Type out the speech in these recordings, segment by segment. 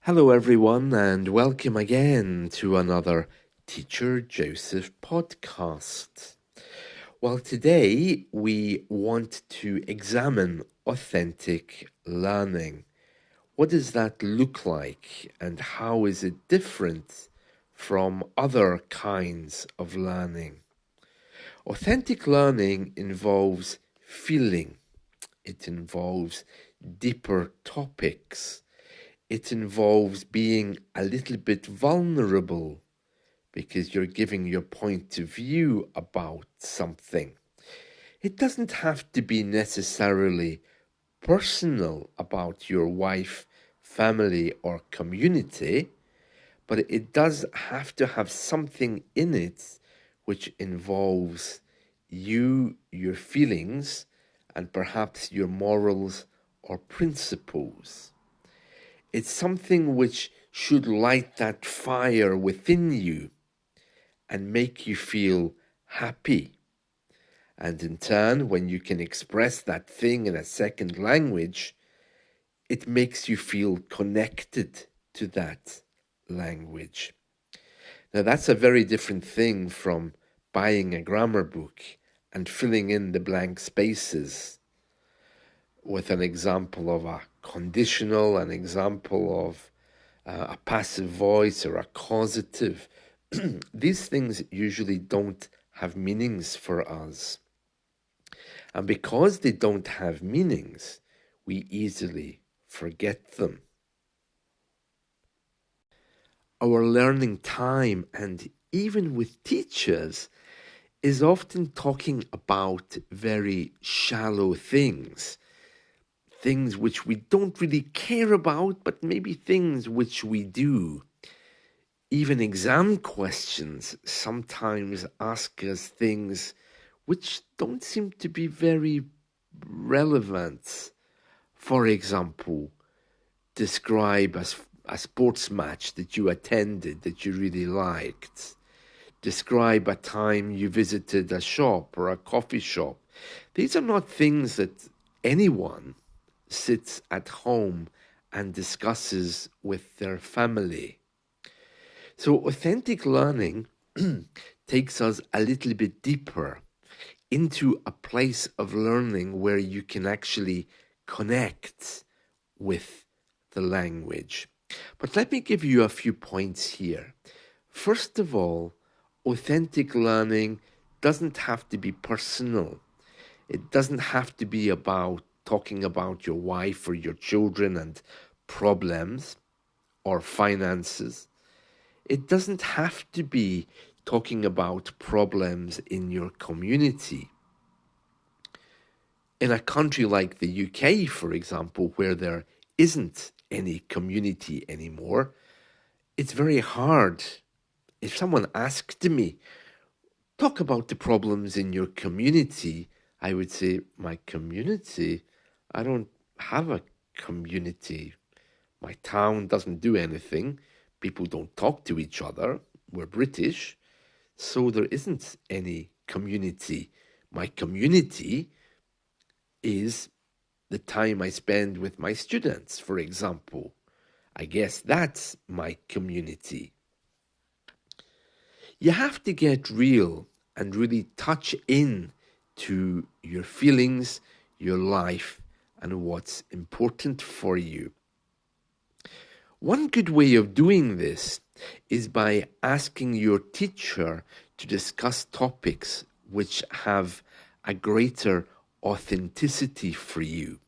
Hello, everyone, and welcome again to another Teacher Joseph podcast. Well, today we want to examine authentic learning. What does that look like, and how is it different from other kinds of learning? Authentic learning involves feeling, it involves deeper topics. It involves being a little bit vulnerable because you're giving your point of view about something. It doesn't have to be necessarily personal about your wife, family, or community, but it does have to have something in it which involves you, your feelings, and perhaps your morals or principles. It's something which should light that fire within you and make you feel happy. And in turn, when you can express that thing in a second language, it makes you feel connected to that language. Now, that's a very different thing from buying a grammar book and filling in the blank spaces with an example of a conditional, an example of a passive voice or a causative. These things usually don't have meanings for us. And because they don't have meanings, we easily forget them. Our learning time, and even with teachers, is often talking about very shallow things. Things which we don't really care about, but maybe things which we do. Even exam questions sometimes ask us things which don't seem to be very relevant. For example, describe a sports match that you attended that you really liked. Describe a time you visited a shop or a coffee shop. These are not things that anyone sits at home and discusses with their family. So authentic learning takes us a little bit deeper into a place of learning where you can actually connect with the language. But let me give you a few points here. First of all, authentic learning doesn't have to be personal. It doesn't have to be about talking about your wife or your children and problems or finances. It doesn't have to be talking about problems in your community. In a country like the UK, for example, where there isn't any community anymore, it's very hard. If someone asked me, talk about the problems in your community, I would say, my community? I don't have a community. My town doesn't do anything. People don't talk to each other. We're British. So there isn't any community. My community is the time I spend with my students, for example. I guess that's my community. You have to get real and really touch in to your feelings, your life, and what's important for you. One good way of doing this is by asking your teacher to discuss topics which have a greater authenticity for you.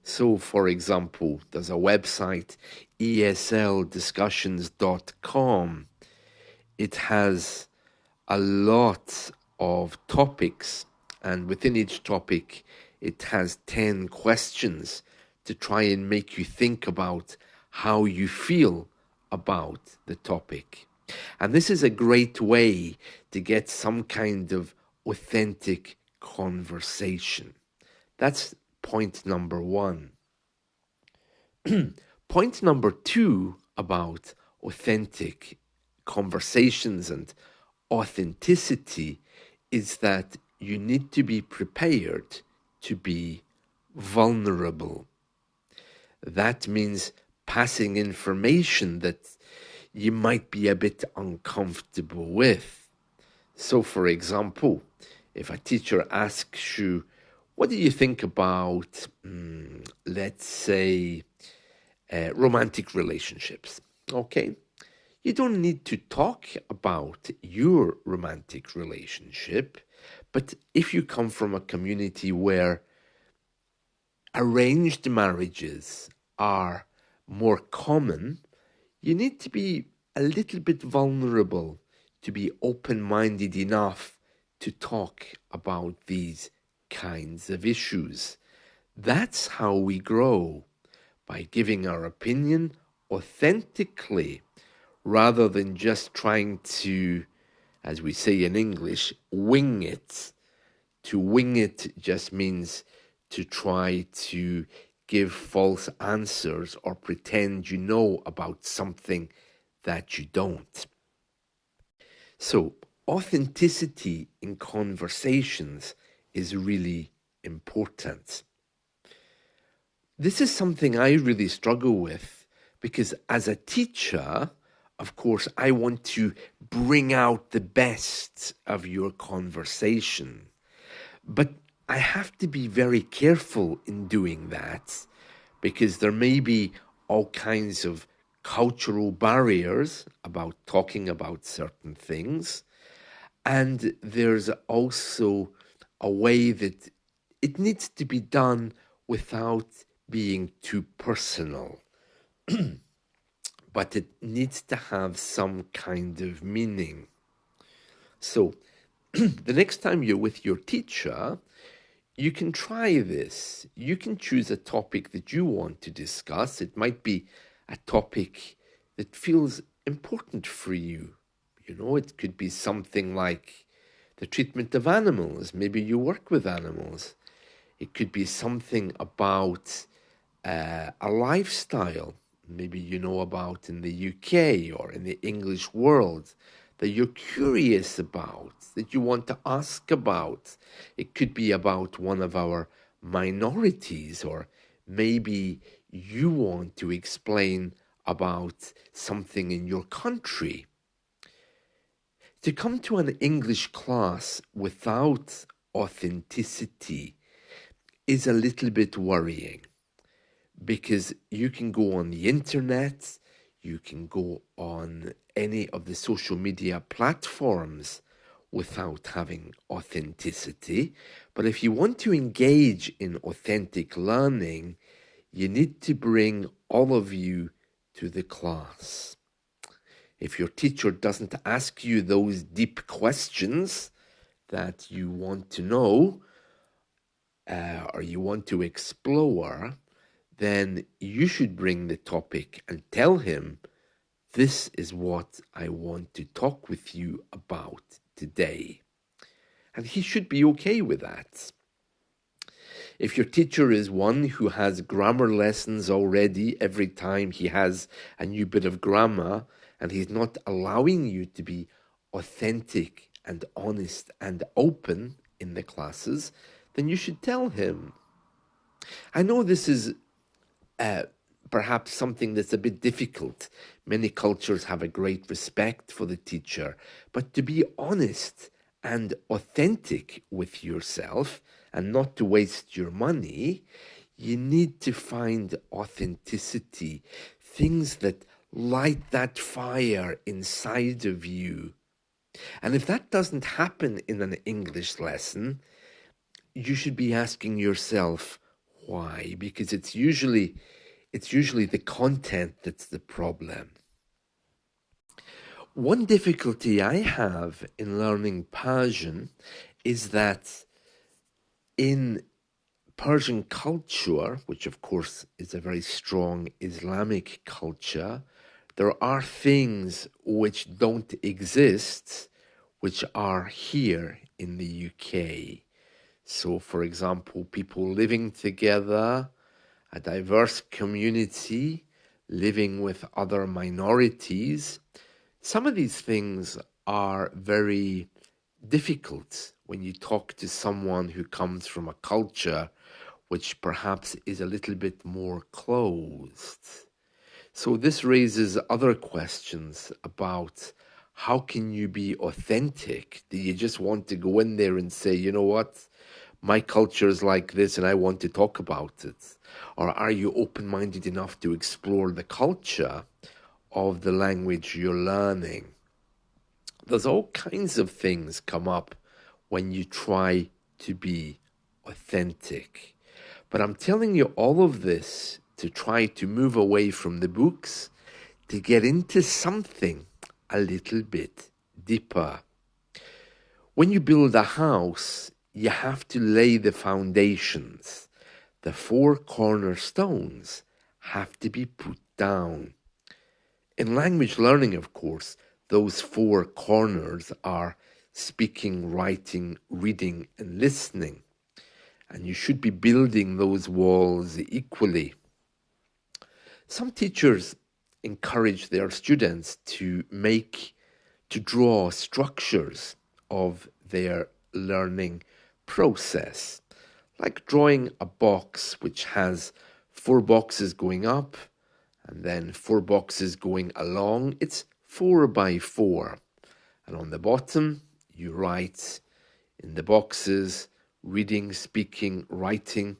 So, for example, there's a website, esldiscussions.com. It has a lot of topics, and within each topic, it has 10 questions to try and make you think about how you feel about the topic. And this is a great way to get some kind of authentic conversation. That's point number one. Point number two about authentic conversations and authenticity is that you need to be prepared to be vulnerable. That means passing information that you might be a bit uncomfortable with. So, for example, if a teacher asks you, what do you think about, let's say, romantic relationships? Okay. You don't need to talk about your romantic relationship, but if you come from a community where arranged marriages are more common, you need to be a little bit vulnerable to be open-minded enough to talk about these kinds of issues. That's how we grow, by giving our opinion authentically, rather than just trying to, as we say in English, wing it. To wing it just means to try to give false answers or pretend you know about something that you don't. So, authenticity in conversations is really important. This is something I really struggle with because as a teacher, of course, I want to bring out the best of your conversation. But I have to be very careful in doing that because there may be all kinds of cultural barriers about talking about certain things. And there's also a way that it needs to be done without being too personal. But it needs to have some kind of meaning. So the next time you're with your teacher, you can try this. You can choose a topic that you want to discuss. It might be a topic that feels important for you. You know, it could be something like the treatment of animals. Maybe you work with animals. It could be something about a lifestyle, maybe you know about in the UK or in the English world, that you're curious about, that you want to ask about. It could be about one of our minorities, or maybe you want to explain about something in your country. To come to an English class without authenticity is a little bit worrying, because you can go on the internet, you can go on any of the social media platforms without having authenticity. But if you want to engage in authentic learning, you need to bring all of you to the class. If your teacher doesn't ask you those deep questions that you want to know, or you want to explore, then you should bring the topic and tell him, this is what I want to talk with you about today. And he should be okay with that. If your teacher is one who has grammar lessons already every time he has a new bit of grammar, and he's not allowing you to be authentic and honest and open in the classes, then you should tell him. I know this is perhaps something that's a bit difficult. Many cultures have a great respect for the teacher, but to be honest and authentic with yourself and not to waste your money, you need to find authenticity, things that light that fire inside of you. And if that doesn't happen in an English lesson, you should be asking yourself why, because it's usually the content that's the problem. One difficulty I have in learning Persian is that in Persian culture, which of course is a very strong Islamic culture, there are things which don't exist, which are here in the UK. So, for example, people living together, a diverse community, living with other minorities. Some of these things are very difficult when you talk to someone who comes from a culture which perhaps is a little bit more closed. So this raises other questions about how can you be authentic? Do you just want to go in there and say, you know what, my culture is like this and I want to talk about it? Or are you open-minded enough to explore the culture of the language you're learning? There's all kinds of things come up when you try to be authentic. But I'm telling you all of this to try to move away from the books to get into something a little bit deeper. When you build a house, you have to lay the foundations. The four cornerstones have to be put down. In language learning, of course, those four corners are speaking, writing, reading, and listening. And you should be building those walls equally. Some teachers encourage their students to draw structures of their learning process, like drawing a box which has four boxes going up and then four boxes going along. It's 4 by 4. And on the bottom, you write in the boxes reading, speaking, writing,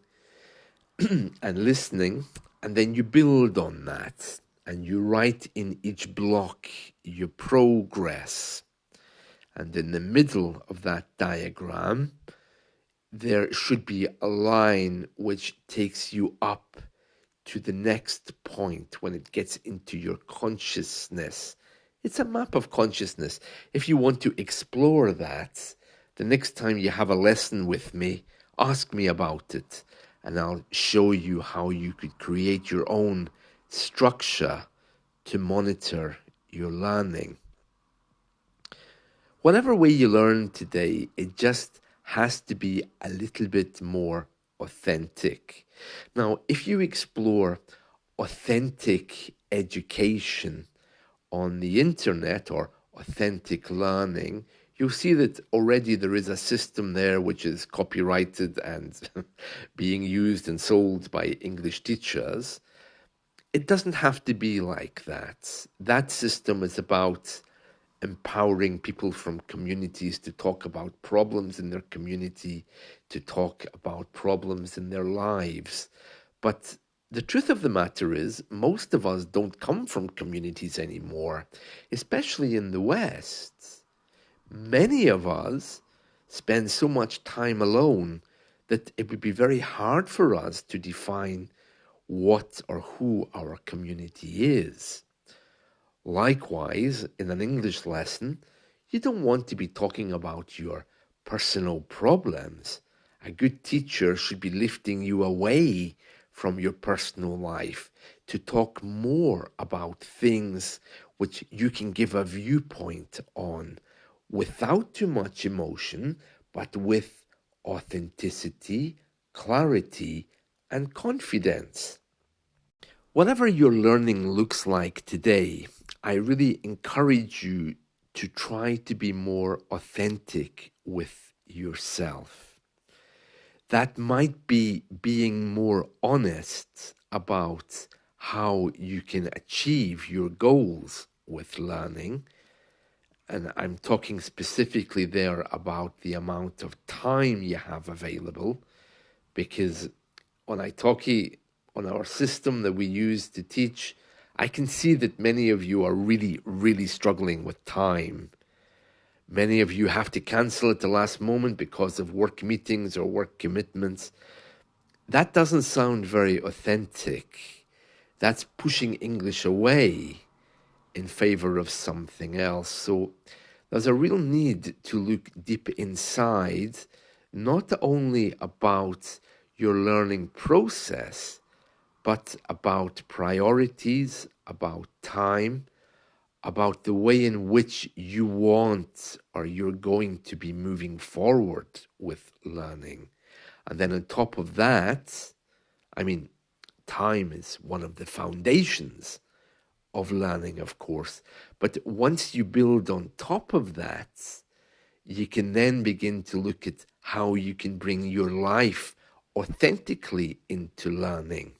and listening, and then you build on that and you write in each block your progress. And in the middle of that diagram, there should be a line which takes you up to the next point when it gets into your consciousness. It's a map of consciousness. If you want to explore that, the next time you have a lesson with me, ask me about it, and I'll show you how you could create your own structure to monitor your learning. Whatever way you learn today, it just has to be a little bit more authentic. Now, if you explore authentic education on the internet or authentic learning, you'll see that already there is a system there which is copyrighted and being used and sold by English teachers. It doesn't have to be like that. That system is about empowering people from communities to talk about problems in their community, to talk about problems in their lives. But the truth of the matter is, most of us don't come from communities anymore, especially in the West. Many of us spend so much time alone that it would be very hard for us to define what or who our community is. Likewise, in an English lesson, you don't want to be talking about your personal problems. A good teacher should be lifting you away from your personal life to talk more about things which you can give a viewpoint on without too much emotion, but with authenticity, clarity, and confidence. Whatever your learning looks like today, I really encourage you to try to be more authentic with yourself. That might be being more honest about how you can achieve your goals with learning. And I'm talking specifically there about the amount of time you have available, because on Italki, on our system that we use to teach, I can see that many of you are really, really struggling with time. Many of you have to cancel at the last moment because of work meetings or work commitments. That doesn't sound very authentic. That's pushing English away in favor of something else. So there's a real need to look deep inside, not only about your learning process, but about priorities, about time, about the way in which you want or you're going to be moving forward with learning. And then on top of that, I mean, time is one of the foundations of learning, of course. But once you build on top of that, you can then begin to look at how you can bring your life authentically into learning.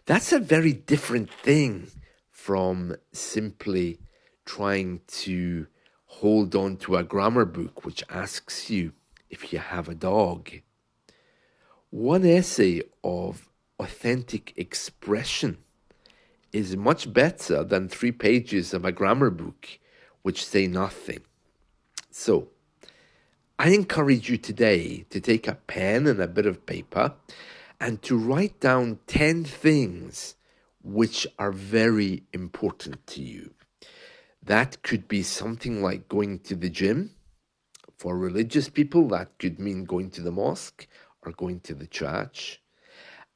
That's a very different thing from simply trying to hold on to a grammar book which asks you if you have a dog. One essay of authentic expression is much better than 3 pages of a grammar book which say nothing. So, I encourage you today to take a pen and a bit of paper and to write down 10 things which are very important to you. That could be something like going to the gym. For religious people, that could mean going to the mosque or going to the church.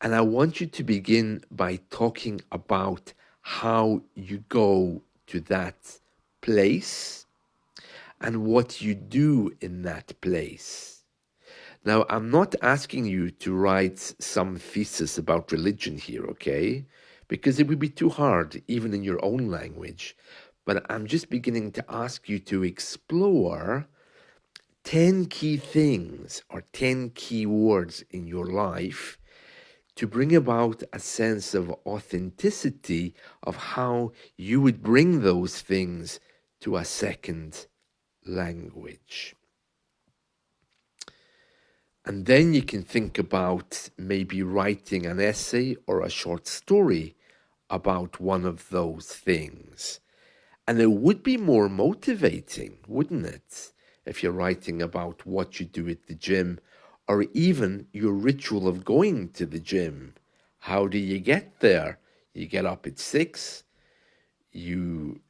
And I want you to begin by talking about how you go to that place and what you do in that place. Now, I'm not asking you to write some thesis about religion here, okay? Because it would be too hard, even in your own language. But I'm just beginning to ask you to explore 10 key things or 10 key words in your life to bring about a sense of authenticity of how you would bring those things to a second language. And then you can think about maybe writing an essay or a short story about one of those things. And it would be more motivating, wouldn't it, if you're writing about what you do at the gym or even your ritual of going to the gym. How do you get there? You get up at 6, you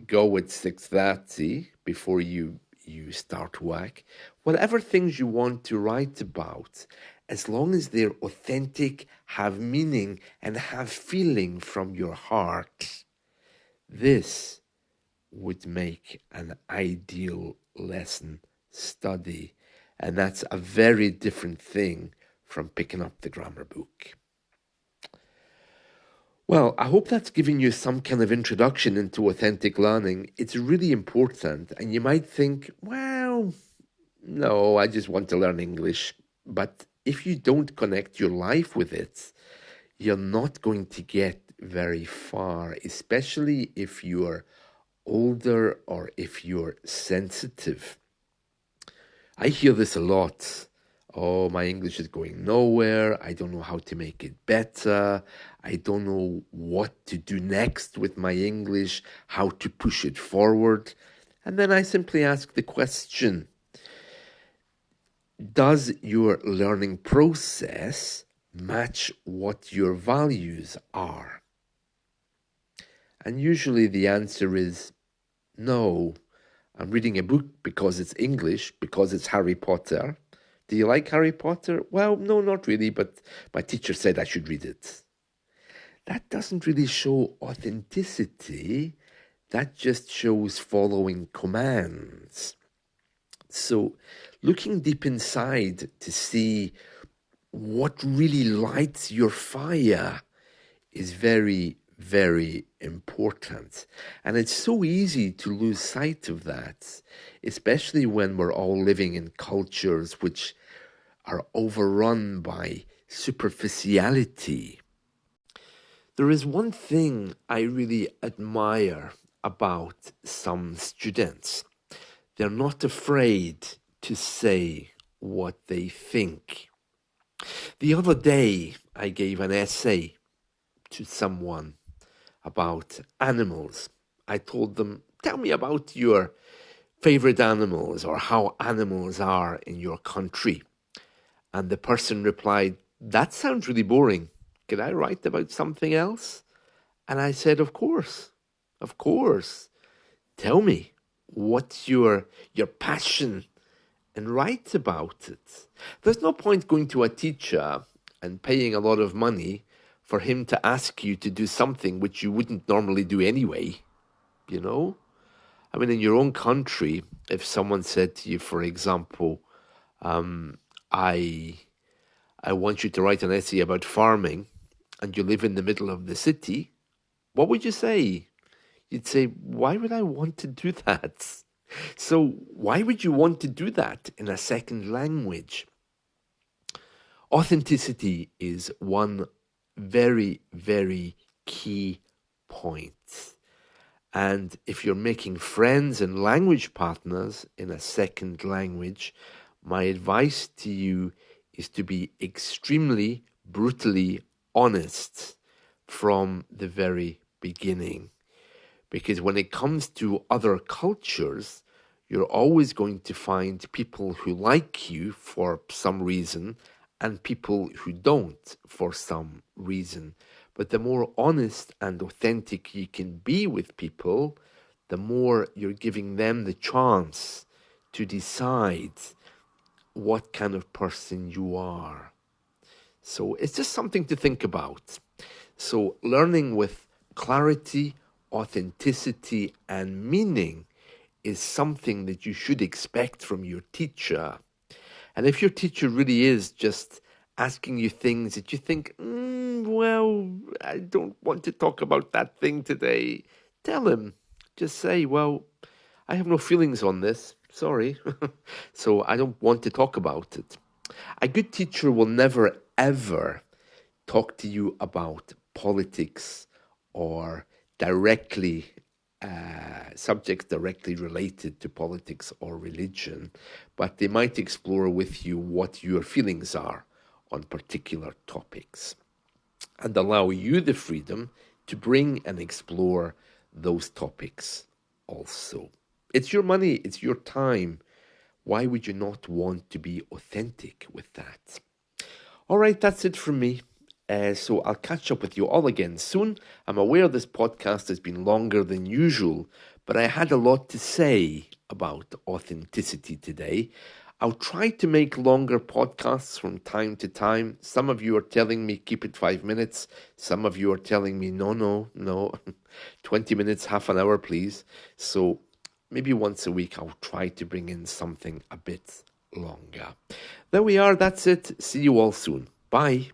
go at 6:30 before you start work. Whatever things you want to write about, as long as they're authentic, have meaning, and have feeling from your heart, this would make an ideal lesson study. And that's a very different thing from picking up the grammar book. Well, I hope that's given you some kind of introduction into authentic learning. It's really important, and you might think, well, no, I just want to learn English. But if you don't connect your life with it, you're not going to get very far, especially if you're older or if you're sensitive. I hear this a lot. Oh, my English is going nowhere. I don't know how to make it better. I don't know what to do next with my English, how to push it forward. And then I simply ask the question, does your learning process match what your values are? And usually the answer is no. I'm reading a book because it's English, because it's Harry Potter. Do you like Harry Potter? Well, no, not really, but my teacher said I should read it. That doesn't really show authenticity. That just shows following commands. So, looking deep inside to see what really lights your fire is very, very important. And it's so easy to lose sight of that, especially when we're all living in cultures which are overrun by superficiality. There is one thing I really admire about some students. They're not afraid to say what they think. The other day, I gave an essay to someone about animals. I told them, tell me about your favorite animals or how animals are in your country. And the person replied, that sounds really boring. Can I write about something else? And I said, of course, of course. Tell me, what's your passion and write about it. There's no point going to a teacher and paying a lot of money for him to ask you to do something which you wouldn't normally do anyway, you know? I mean, in your own country, if someone said to you, for example, I want you to write an essay about farming, and you live in the middle of the city, what would you say? You'd say, why would I want to do that? So why would you want to do that in a second language? Authenticity is one very, very key points. And if you're making friends and language partners in a second language, my advice to you is to be extremely, brutally honest from the very beginning. Because when it comes to other cultures, you're always going to find people who like you for some reason and people who don't for some reason. But the more honest and authentic you can be with people, the more you're giving them the chance to decide what kind of person you are. So it's just something to think about. So learning with clarity, authenticity, and meaning is something that you should expect from your teacher. And if your teacher really is just asking you things that you think, well, I don't want to talk about that thing today, tell him. Just say, well, I have no feelings on this. Sorry. So I don't want to talk about it. A good teacher will never, ever talk to you about politics or directly subjects directly related to politics or religion, but they might explore with you what your feelings are on particular topics and allow you the freedom to bring and explore those topics also. It's your money, it's your time. Why would you not want to be authentic with that? All right, that's it from me. So I'll catch up with you all again soon. I'm aware this podcast has been longer than usual, but I had a lot to say about authenticity today. I'll try to make longer podcasts from time to time. Some of you are telling me keep it 5 minutes. Some of you are telling me no, 20 minutes, half an hour, please. So maybe once a week I'll try to bring in something a bit longer. There we are. That's it. See you all soon. Bye.